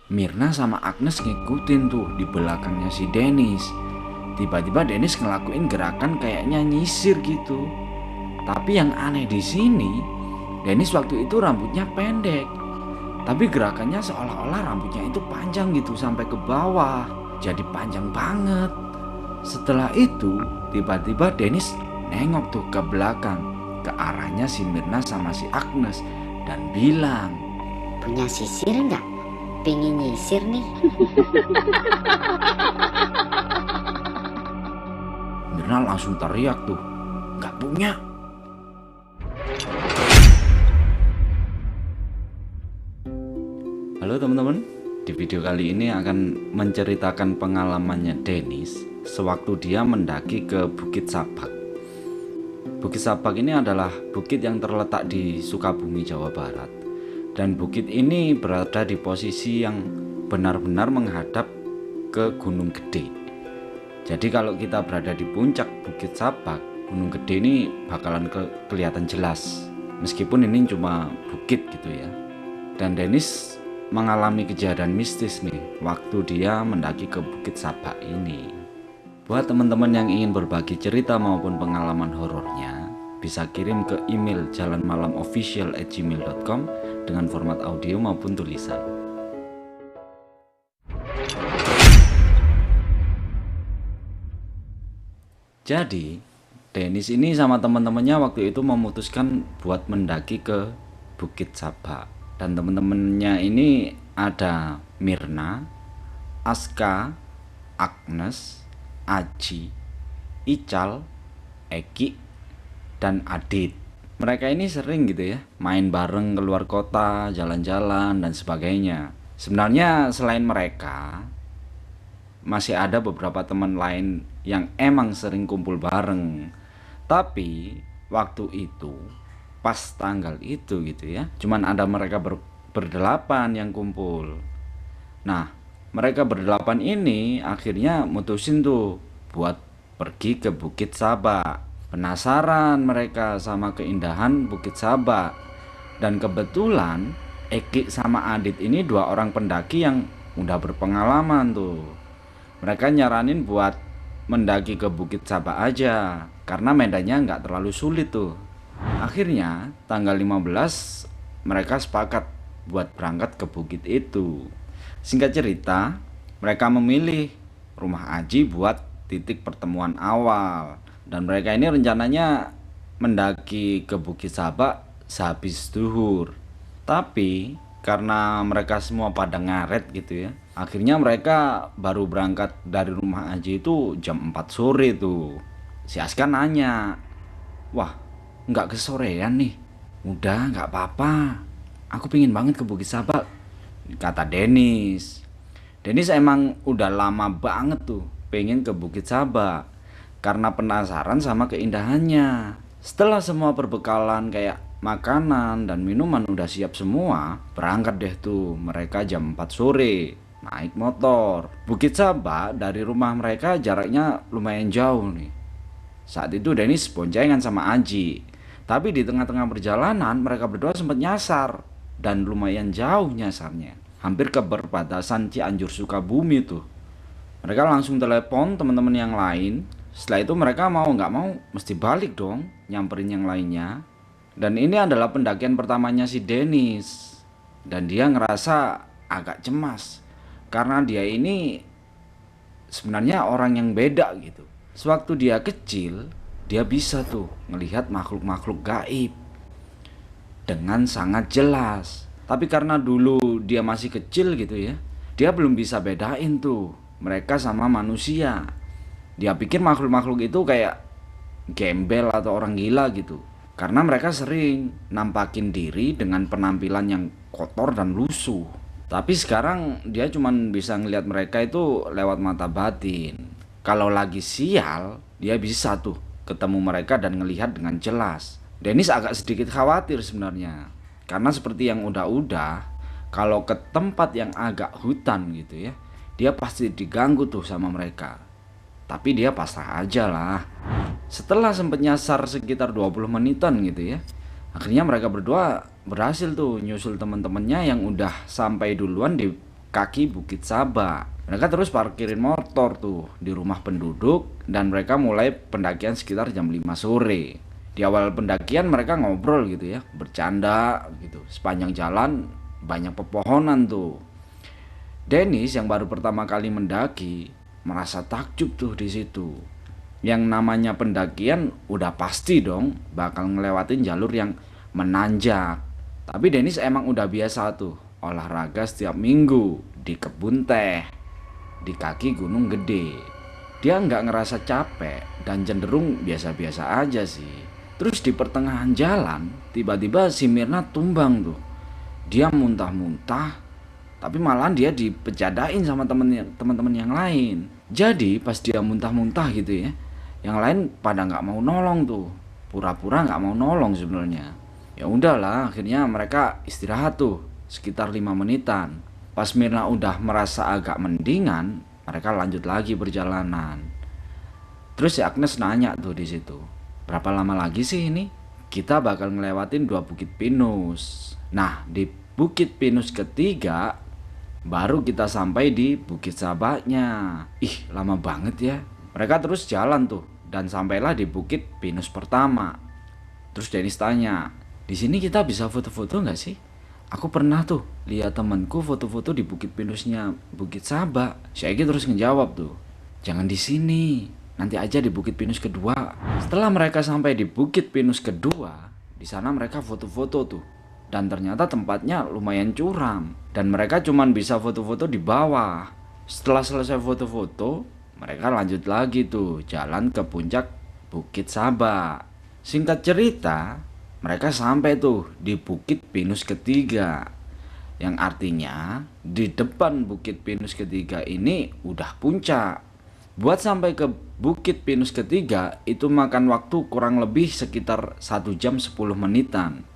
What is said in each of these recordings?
Mirna sama Agnes ngikutin tuh di belakangnya si Dennis. Tiba-tiba Dennis ngelakuin gerakan kayaknya nyisir gitu. Tapi yang aneh di sini, Dennis waktu itu rambutnya pendek. Tapi gerakannya seolah-olah rambutnya itu panjang gitu sampai ke bawah. Jadi panjang banget. Setelah itu, tiba-tiba Dennis nengok tuh ke belakang, ke arahnya si Mirna sama si Agnes, dan bilang, "Punya sisir nggak? Pengen nyisir nih." Mirna langsung teriak tuh, "Nggak punya." Halo teman-teman, di video kali ini akan menceritakan pengalamannya Dennis sewaktu dia mendaki ke Bukit Sabak. Bukit Sabak ini adalah bukit yang terletak di Sukabumi, Jawa Barat. Dan bukit ini berada di posisi yang benar-benar menghadap ke Gunung Gede. Jadi kalau kita berada di puncak Bukit Sabak, Gunung Gede ini bakalan kelihatan jelas. Meskipun ini cuma bukit gitu ya. Dan Dennis mengalami kejadian mistis nih waktu dia mendaki ke Bukit Sabak ini. Buat teman-teman yang ingin berbagi cerita maupun pengalaman horornya, bisa kirim ke email jalanmalamofficial@gmail.com dengan format audio maupun tulisan. Jadi, Dennis ini sama teman-temannya waktu itu memutuskan buat mendaki ke Bukit Sabak. Dan teman-temannya ini ada Mirna, Aska, Agnes, Aji, Ical, Eki, dan Adit. Mereka ini sering gitu ya main bareng keluar kota, jalan-jalan dan sebagainya. Sebenarnya selain mereka, masih ada beberapa teman lain yang emang sering kumpul bareng. Tapi waktu itu pas tanggal itu gitu ya, cuman ada mereka berdelapan yang kumpul. Nah, mereka berdelapan ini akhirnya mutusin tuh buat pergi ke Bukit Sabak. Penasaran mereka sama keindahan Bukit Sabak. Dan kebetulan Eki sama Adit ini dua orang pendaki yang udah berpengalaman tuh. Mereka nyaranin buat mendaki ke Bukit Sabak aja, karena medannya nggak terlalu sulit tuh. Akhirnya tanggal 15 mereka sepakat buat berangkat ke bukit itu. Singkat cerita, mereka memilih rumah Aji buat titik pertemuan awal. Dan mereka ini rencananya mendaki ke Bukit Sabak sehabis duhur. Tapi karena mereka semua pada ngaret gitu ya, akhirnya mereka baru berangkat dari rumah Aji itu jam 4 sore tuh. Si Aska nanya, "Wah, nggak kesorean nih?" "Udah, nggak apa-apa. Aku pingin banget ke Bukit Sabak," kata Dennis. Dennis emang udah lama banget tuh pengen ke Bukit Sabak karena penasaran sama keindahannya. Setelah semua perbekalan kayak makanan dan minuman udah siap semua, berangkat deh tuh mereka jam 4 sore naik motor. Bukit Sabak dari rumah mereka jaraknya lumayan jauh nih. Saat itu Dennis boncengan sama Aji. Tapi di tengah-tengah perjalanan mereka berdua sempat nyasar. Dan lumayan jauh nyasarnya. Hampir ke perbatasan Cianjur Sukabumi tuh. Mereka langsung telepon teman-teman yang lain. Setelah itu mereka mau nggak mau mesti balik dong, nyamperin yang lainnya. Dan ini adalah pendakian pertamanya si Dennis. Dan dia ngerasa agak cemas. Karena dia ini sebenarnya orang yang beda gitu. Sewaktu dia kecil, dia bisa tuh ngelihat makhluk-makhluk gaib dengan sangat jelas. Tapi karena dulu dia masih kecil gitu ya, dia belum bisa bedain tuh mereka sama manusia. Dia pikir makhluk-makhluk itu kayak gembel atau orang gila gitu. Karena mereka sering nampakin diri dengan penampilan yang kotor dan lusuh. Tapi sekarang dia cuman bisa ngelihat mereka itu lewat mata batin. Kalau lagi sial, dia bisa tuh ketemu mereka dan ngelihat dengan jelas. Dennis agak sedikit khawatir sebenarnya. Karena seperti yang udah-udah, kalau ke tempat yang agak hutan gitu ya, dia pasti diganggu tuh sama mereka. Tapi dia pasrah aja lah. Setelah sempet nyasar sekitar 20 menitan gitu ya, akhirnya mereka berdua berhasil tuh nyusul teman-temannya yang udah sampai duluan di kaki Bukit Sabak. Mereka terus parkirin motor tuh di rumah penduduk dan mereka mulai pendakian sekitar jam 5 sore. Di awal pendakian mereka ngobrol gitu ya, bercanda gitu. Sepanjang jalan banyak pepohonan tuh. Dennis yang baru pertama kali mendaki merasa takjub tuh di situ. Yang namanya pendakian udah pasti dong bakal ngelewatin jalur yang menanjak. Tapi Dennis emang udah biasa tuh olahraga setiap minggu di kebun teh, di kaki Gunung Gede. Dia nggak ngerasa capek dan cenderung biasa-biasa aja sih. Terus di pertengahan jalan tiba-tiba si Mirna tumbang tuh. Dia muntah-muntah, tapi malahan dia dipejadain sama temen-temen yang lain. Jadi pas dia muntah-muntah gitu ya, yang lain pada nggak mau nolong tuh, pura-pura nggak mau nolong sebenarnya. Ya udahlah, akhirnya mereka istirahat tuh sekitar 5 menitan. Pas Mirna udah merasa agak mendingan, mereka lanjut lagi perjalanan. Terus si Agnes nanya tuh di situ, berapa lama lagi sih ini? Kita bakal ngelewatin 2 Bukit Pinus. Nah, di Bukit Pinus ketiga baru kita sampai di Bukit Sabaknya. Ih, lama banget ya. Mereka terus jalan tuh dan sampailah di Bukit Pinus pertama. Terus Dennis tanya, di sini kita bisa foto-foto nggak sih? Aku pernah tuh lihat temanku foto-foto di Bukit Pinusnya Bukit Sabak. Si Egi terus ngejawab tuh, jangan di sini, nanti aja di Bukit Pinus kedua. Setelah mereka sampai di Bukit Pinus kedua, di sana mereka foto-foto tuh. Dan ternyata tempatnya lumayan curam dan mereka cuman bisa foto-foto di bawah. Setelah selesai foto-foto, mereka lanjut lagi tuh jalan ke puncak Bukit Sabak. Singkat cerita, mereka sampai tuh di Bukit Pinus ketiga. Yang artinya di depan Bukit Pinus ketiga ini udah puncak. Buat sampai ke Bukit Pinus ketiga itu makan waktu kurang lebih sekitar 1 jam 10 menitan.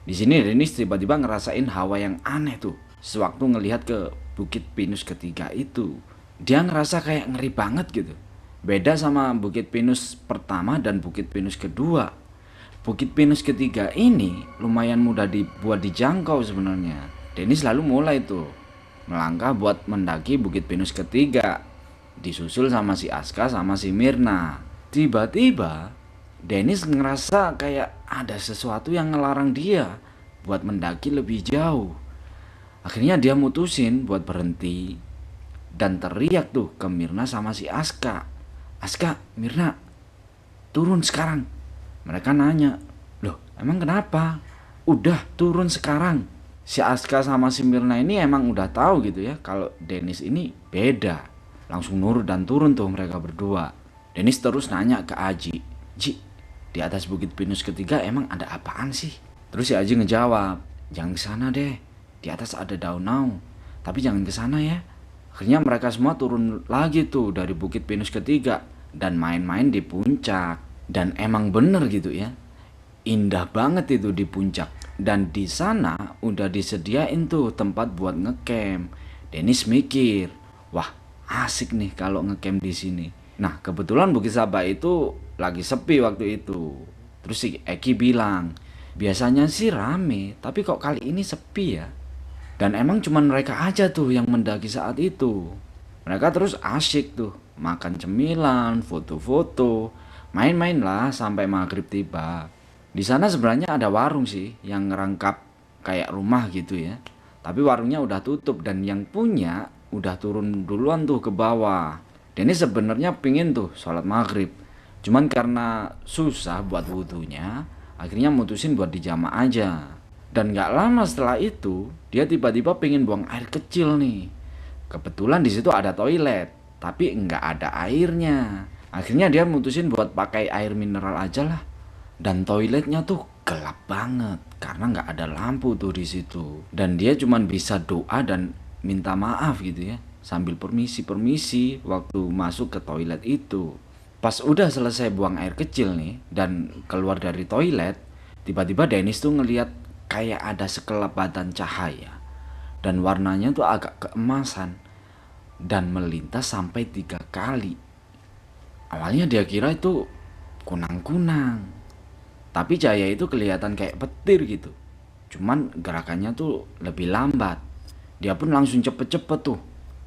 Di sini Dennis tiba-tiba ngerasain hawa yang aneh tuh sewaktu ngelihat ke Bukit Pinus ketiga itu. Dia ngerasa kayak ngeri banget gitu. Beda sama Bukit Pinus pertama dan Bukit Pinus kedua. Bukit Pinus ketiga ini lumayan mudah dibuat dijangkau sebenarnya. Dennis lalu mulai tuh melangkah buat mendaki Bukit Pinus ketiga. Disusul sama si Aska sama si Mirna. Tiba-tiba Dennis ngerasa kayak ada sesuatu yang ngelarang dia buat mendaki lebih jauh. Akhirnya dia mutusin buat berhenti dan teriak tuh ke Mirna sama si Aska. Aska, Mirna, turun sekarang. Mereka nanya, loh emang kenapa? Udah turun sekarang. Si Aska sama si Mirna ini emang udah tahu gitu ya kalau Dennis ini beda. Langsung nurut dan turun tuh mereka berdua. Dennis terus nanya ke Aji, Ji, di atas Bukit Pinus ketiga emang ada apaan sih? Terus si Aji ngejawab, jangan kesana deh, di atas ada danau, tapi jangan kesana ya. Akhirnya mereka semua turun lagi tuh dari Bukit Pinus ketiga dan main-main di puncak. Dan emang bener gitu ya, indah banget itu di puncak. Dan di sana udah disediain tuh tempat buat ngecamp. Dennis mikir, wah asik nih kalau ngecamp di sini. Nah kebetulan Bukit Sabak itu lagi sepi waktu itu. Terus si Eki bilang, biasanya sih rame, tapi kok kali ini sepi ya. Dan emang cuman mereka aja tuh yang mendaki saat itu. Mereka terus asyik tuh, makan cemilan, foto-foto, main-main lah sampai maghrib tiba. Di sana sebenarnya ada warung sih yang ngerangkap kayak rumah gitu ya. Tapi warungnya udah tutup dan yang punya udah turun duluan tuh ke bawah. Dennis sebenarnya pingin tuh sholat maghrib. Cuman karena susah buat wudhunya, akhirnya mutusin buat dijama aja. Dan gak lama setelah itu, dia tiba-tiba pengen buang air kecil nih. Kebetulan di situ ada toilet, tapi nggak ada airnya. Akhirnya dia mutusin buat pakai air mineral aja lah. Dan toiletnya tuh gelap banget karena nggak ada lampu tuh di situ. Dan dia cuman bisa doa dan minta maaf gitu ya, sambil permisi waktu masuk ke toilet itu. Pas udah selesai buang air kecil nih dan keluar dari toilet, tiba-tiba Dennis tuh ngelihat kayak ada sekelebatan cahaya dan warnanya tuh agak keemasan dan melintas sampai 3 kali. Awalnya dia kira itu kunang-kunang, tapi cahaya itu kelihatan kayak petir gitu. Cuman gerakannya tuh lebih lambat Dia pun langsung cepet-cepet tuh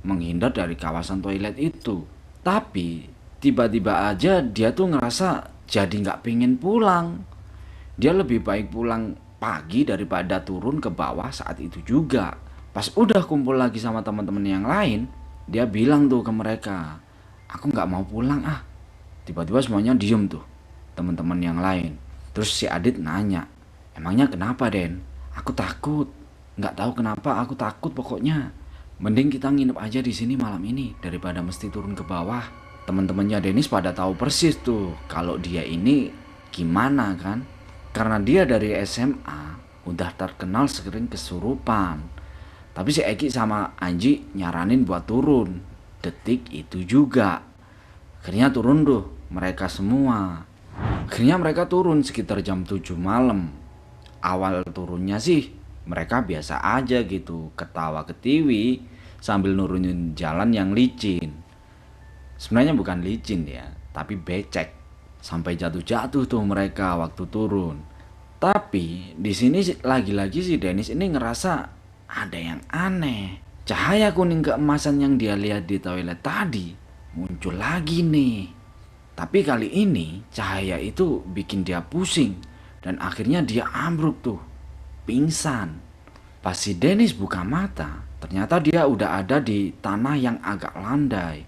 menghindar dari kawasan toilet itu. Tapi tiba-tiba aja dia tuh ngerasa jadi nggak pengen pulang. Dia lebih baik pulang pagi daripada turun ke bawah saat itu juga. Pas udah kumpul lagi sama teman-teman yang lain, dia bilang tuh ke mereka, aku nggak mau pulang ah. Tiba-tiba semuanya diem tuh, teman-teman yang lain. Terus si Adit nanya, emangnya kenapa Den? Aku takut. Nggak tahu kenapa aku takut pokoknya. Mending kita nginep aja di sini malam ini daripada mesti turun ke bawah. Teman-temannya Dennis pada tahu persis tuh kalau dia ini gimana kan? Karena dia dari SMA udah terkenal sering kesurupan. Tapi si Eki sama Anji nyaranin buat turun. Detik itu juga. Akhirnya turun tuh mereka semua. Akhirnya mereka turun sekitar jam 7 malam. Awal turunnya sih mereka biasa aja gitu, ketawa ketiwi sambil nurunin jalan yang licin. Sebenarnya bukan licin ya, tapi becek. Sampai jatuh-jatuh tuh mereka waktu turun. Tapi di sini lagi-lagi si Dennis ini ngerasa ada yang aneh. Cahaya kuning keemasan yang dia lihat di toilet tadi muncul lagi nih. Tapi kali ini cahaya itu bikin dia pusing dan akhirnya dia ambruk tuh, pingsan. Pas si Dennis buka mata, ternyata dia udah ada di tanah yang agak landai.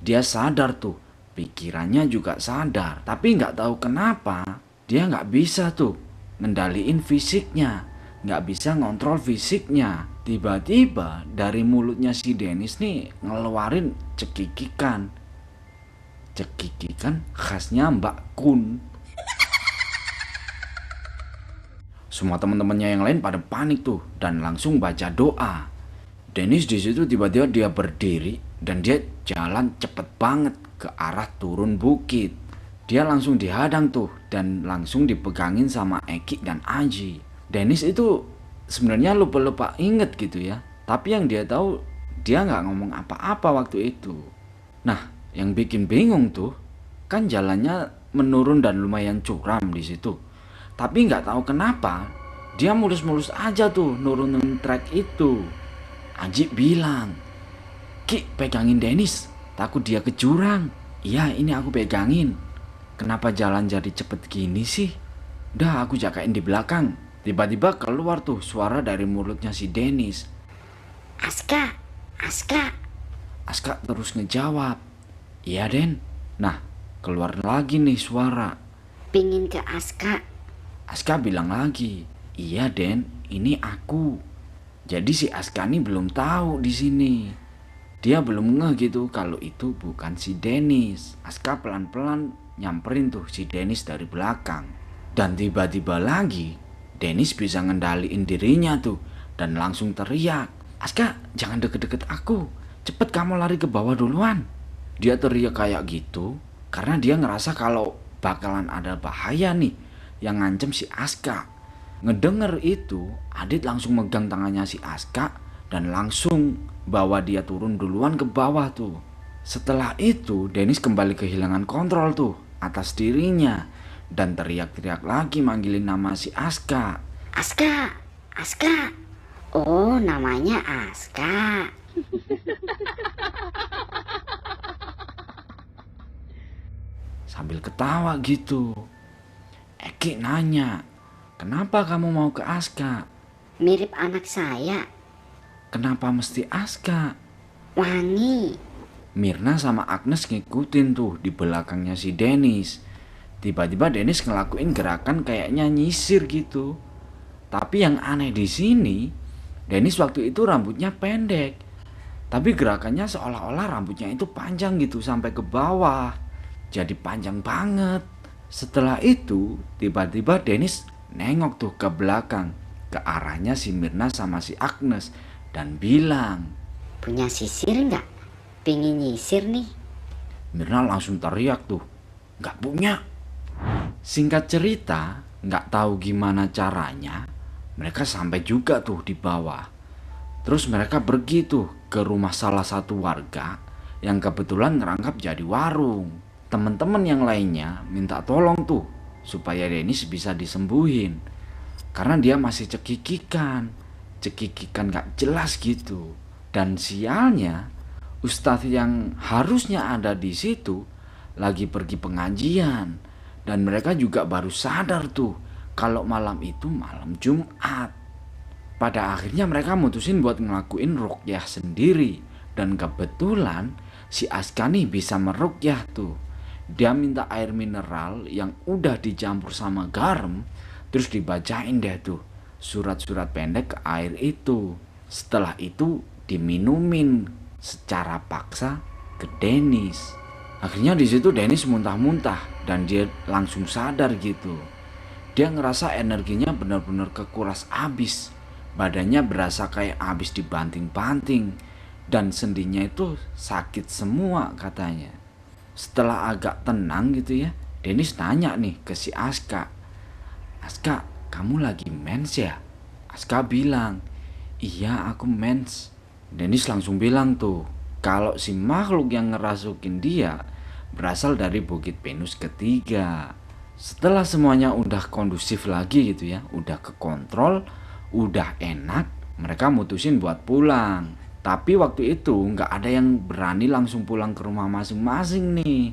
Dia sadar tuh, pikirannya juga sadar. Tapi nggak tahu kenapa dia nggak bisa tuh ngendaliin fisiknya, nggak bisa ngontrol fisiknya. Tiba-tiba dari mulutnya si Dennis nih ngeluarin cekikikan. Cekikikan khasnya Mbak Kun. Semua teman-temannya yang lain pada panik tuh dan langsung baca doa. Dennis di situ tiba-tiba dia berdiri dan dia jalan cepet banget ke arah turun bukit. Dia langsung dihadang tuh dan langsung dipegangin sama Eki dan Aji. Dennis itu sebenarnya lupa-lupa inget gitu ya. Tapi yang dia tahu dia nggak ngomong apa-apa waktu itu. Nah, yang bikin bingung tuh kan jalannya menurun dan lumayan curam di situ. Tapi nggak tahu kenapa dia mulus-mulus aja tuh nurunin trek itu. Aji bilang, Ki pegangin Dennis, takut dia ke jurang. Iya ini aku pegangin. Kenapa jalan jadi cepet gini sih? Udah aku jagain di belakang. Tiba-tiba keluar tuh suara dari mulutnya si Dennis. Aska, Aska. Aska terus ngejawab, iya Den. Nah keluar lagi nih suara. Pingin ke Aska. Aska bilang lagi, iya Den, ini aku. Jadi si Aska ini belum tahu di sini. Dia belum ngeh gitu kalau itu bukan si Dennis. Aska pelan-pelan nyamperin tuh si Dennis dari belakang. Dan tiba-tiba lagi, Dennis bisa ngendaliin dirinya tuh dan langsung teriak, Aska jangan deket-deket aku. Cepet kamu lari ke bawah duluan. Dia teriak kayak gitu karena dia ngerasa kalau bakalan ada bahaya nih yang ngancem si Aska. Ngedenger itu, Adit langsung megang tangannya si Aska dan langsung bawa dia turun duluan ke bawah tuh. Setelah itu, Dennis kembali kehilangan kontrol tuh atas dirinya dan teriak-teriak lagi manggilin nama si Aska. Aska, Aska. Oh, namanya Aska. Sambil ketawa gitu. Eki nanya, kenapa kamu mau ke Aska? Mirip anak saya. Kenapa mesti Aska? Wangi. Mirna sama Agnes ngikutin tuh di belakangnya si Dennis. Tiba-tiba Dennis ngelakuin gerakan kayaknya nyisir gitu. Tapi yang aneh di sini, Dennis waktu itu rambutnya pendek. Tapi gerakannya seolah-olah rambutnya itu panjang gitu sampai ke bawah. Jadi panjang banget. Setelah itu, tiba-tiba Dennis nengok tuh ke belakang, ke arahnya si Mirna sama si Agnes, dan bilang, Punya sisir nggak? Pengen nyisir nih. Mirna langsung teriak tuh, nggak punya. Singkat cerita, nggak tahu gimana caranya, mereka sampai juga tuh di bawah. Terus mereka pergi tuh ke rumah salah satu warga yang kebetulan ngerangkap jadi warung. Teman-teman yang lainnya minta tolong tuh supaya Dennis bisa disembuhin karena dia masih cekikikan. cekikikan gak jelas gitu. Dan sialnya ustadz yang harusnya ada di situ lagi pergi pengajian, dan mereka juga baru sadar tuh kalau malam itu malam Jumat. Pada akhirnya mereka mutusin buat ngelakuin ruqyah sendiri, dan kebetulan si Aska nih bisa meruqyah tuh. Dia minta air mineral yang udah dicampur sama garam, terus dibacain deh tuh surat-surat pendek ke air itu. Setelah itu diminumin secara paksa ke Dennis. Akhirnya di situ Dennis muntah-muntah dan dia langsung sadar gitu. Dia ngerasa energinya benar-benar kekuras abis. Badannya berasa kayak abis dibanting-banting, dan sendinya itu sakit semua katanya. Setelah agak tenang gitu ya, Dennis nanya nih ke si Aska, "Aska, kamu lagi mens ya?" Aska bilang, "Iya, aku mens." Dennis langsung bilang tuh, kalau si makhluk yang ngerasukin dia berasal dari Bukit Venus ketiga. Setelah semuanya udah kondusif lagi gitu ya, udah kekontrol, udah enak, mereka mutusin buat pulang. Tapi waktu itu nggak ada yang berani langsung pulang ke rumah masing-masing nih.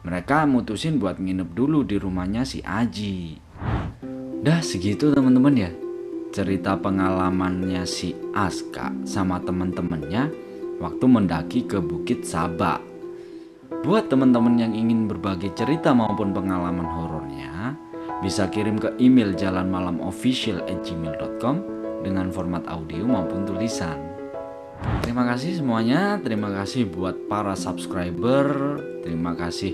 Mereka mutusin buat nginep dulu di rumahnya si Aji. Dah segitu teman-teman ya, cerita pengalamannya si Aska sama teman-temannya waktu mendaki ke Bukit Sabak. Buat teman-teman yang ingin berbagi cerita maupun pengalaman horornya, bisa kirim ke email jalanmalamofficial@gmail.com dengan format audio maupun tulisan. Terima kasih semuanya, terima kasih buat para subscriber, terima kasih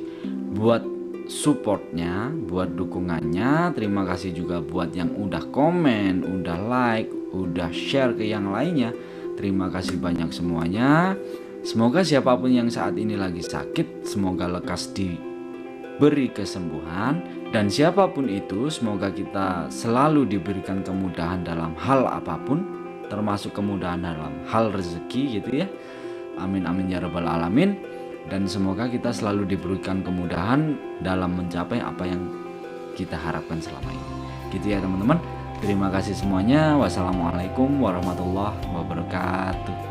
buat supportnya, buat dukungannya, terima kasih juga buat yang udah komen, udah like, udah share ke yang lainnya. Terima kasih banyak semuanya. Semoga siapapun yang saat ini lagi sakit, semoga lekas diberi kesembuhan, dan siapapun itu semoga kita selalu diberikan kemudahan dalam hal apapun, termasuk kemudahan dalam hal rezeki gitu ya. Amin amin ya rabbal alamin. Dan semoga kita selalu diberikan kemudahan dalam mencapai apa yang kita harapkan selama ini. Gitu ya teman-teman. Terima kasih semuanya. Wassalamualaikum warahmatullahi wabarakatuh.